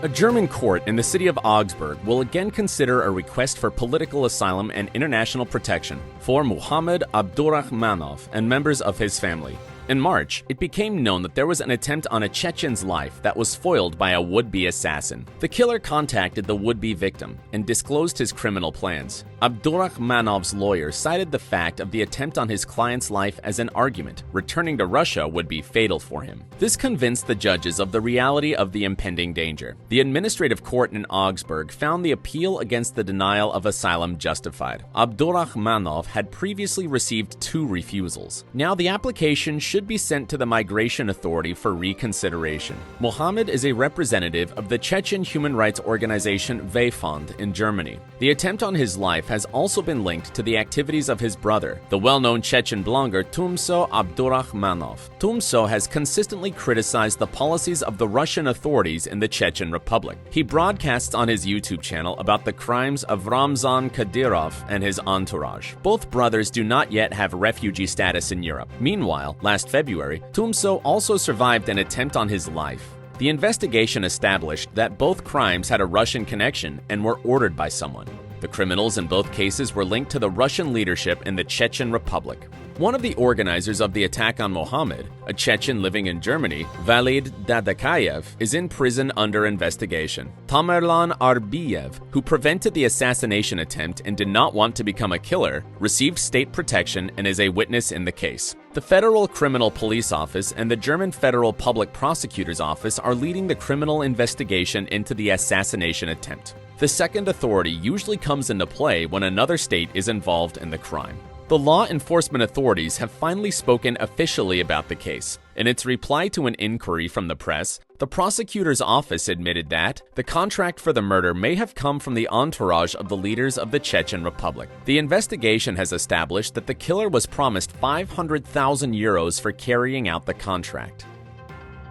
A German court in the city of Augsburg will again consider a request for political asylum and international protection for Muhammad Abdurrahmanov and members of his family. In March, it became known that there was an attempt on a Chechen's life that was foiled by a would-be assassin. The killer contacted the would-be victim and disclosed his criminal plans. Abdurrahmanov's lawyer cited the fact of the attempt on his client's life as an argument. Returning to Russia would be fatal for him. This convinced the judges of the reality of the impending danger. The administrative court in Augsburg found the appeal against the denial of asylum justified. Abdurrahmanov had previously received 2 refusals. Now the application should be sent to the Migration Authority for reconsideration. Mohammed is a representative of the Chechen human rights organization Wehrfond in Germany. The attempt on his life has also been linked to the activities of his brother, the well-known Chechen blogger Tumso Abdurrahmanov. Tumso has consistently criticized the policies of the Russian authorities in the Chechen Republic. He broadcasts on his YouTube channel about the crimes of Ramzan Kadyrov and his entourage. Both brothers do not yet have refugee status in Europe. Meanwhile, last February, Tumso also survived an attempt on his life. The investigation established that both crimes had a Russian connection and were ordered by someone. The criminals in both cases were linked to the Russian leadership in the Chechen Republic. One of the organizers of the attack on Mohammed, a Chechen living in Germany, Valid Dadakayev, is in prison under investigation. Tamerlan Arbiyev, who prevented the assassination attempt and did not want to become a killer, received state protection and is a witness in the case. The Federal Criminal Police Office and the German Federal Public Prosecutor's Office are leading the criminal investigation into the assassination attempt. The second authority usually comes into play when another state is involved in the crime. The law enforcement authorities have finally spoken officially about the case. In its reply to an inquiry from the press, the prosecutor's office admitted that the contract for the murder may have come from the entourage of the leaders of the Chechen Republic. The investigation has established that the killer was promised 500,000 euros for carrying out the contract.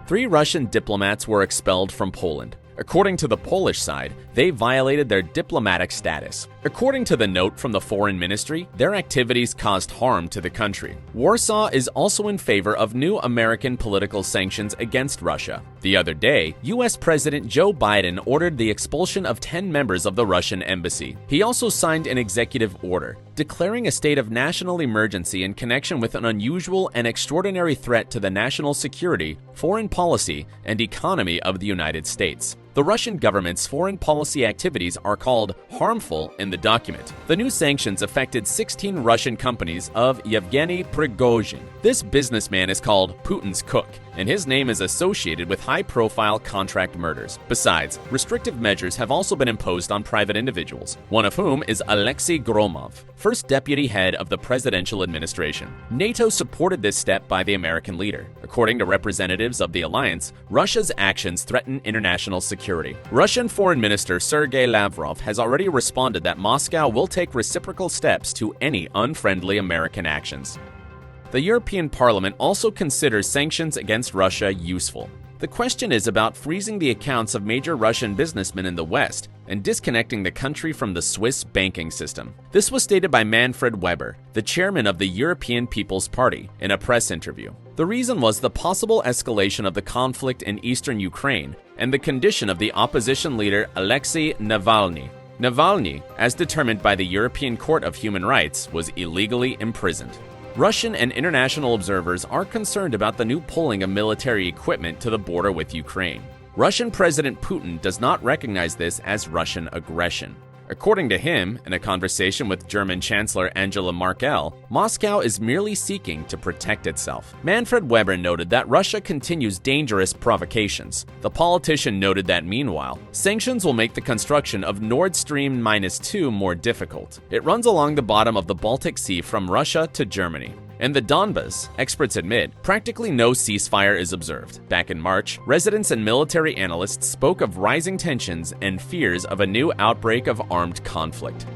3 Russian diplomats were expelled from Poland. According to the Polish side, they violated their diplomatic status. According to the note from the Foreign Ministry, their activities caused harm to the country. Warsaw is also in favor of new American political sanctions against Russia. The other day, US President Joe Biden ordered the expulsion of 10 members of the Russian embassy. He also signed an executive order declaring a state of national emergency in connection with an unusual and extraordinary threat to the national security, foreign policy, and economy of the United States. The Russian government's foreign policy activities are called harmful in the document. The new sanctions affected 16 Russian companies of Yevgeny Prigozhin. This businessman is called Putin's cook, and his name is associated with high-profile contract murders. Besides, restrictive measures have also been imposed on private individuals, one of whom is Alexei Gromov, first deputy head of the presidential administration. NATO supported this step by the American leader. According to representatives of the alliance, Russia's actions threaten international security. Russian Foreign Minister Sergei Lavrov has already responded that Moscow will take reciprocal steps to any unfriendly American actions. The European Parliament also considers sanctions against Russia useful. The question is about freezing the accounts of major Russian businessmen in the West and disconnecting the country from the Swiss banking system. This was stated by Manfred Weber, the chairman of the European People's Party, in a press interview. The reason was the possible escalation of the conflict in eastern Ukraine and the condition of the opposition leader Alexei Navalny. Navalny, as determined by the European Court of Human Rights, was illegally imprisoned. Russian and international observers are concerned about the new pulling of military equipment to the border with Ukraine. Russian President Putin does not recognize this as Russian aggression. According to him, in a conversation with German Chancellor Angela Merkel, Moscow is merely seeking to protect itself. Manfred Weber noted that Russia continues dangerous provocations. The politician noted that meanwhile, sanctions will make the construction of Nord Stream-2 more difficult. It runs along the bottom of the Baltic Sea from Russia to Germany. In the Donbas, experts admit, practically no ceasefire is observed. Back in March, residents and military analysts spoke of rising tensions and fears of a new outbreak of armed conflict.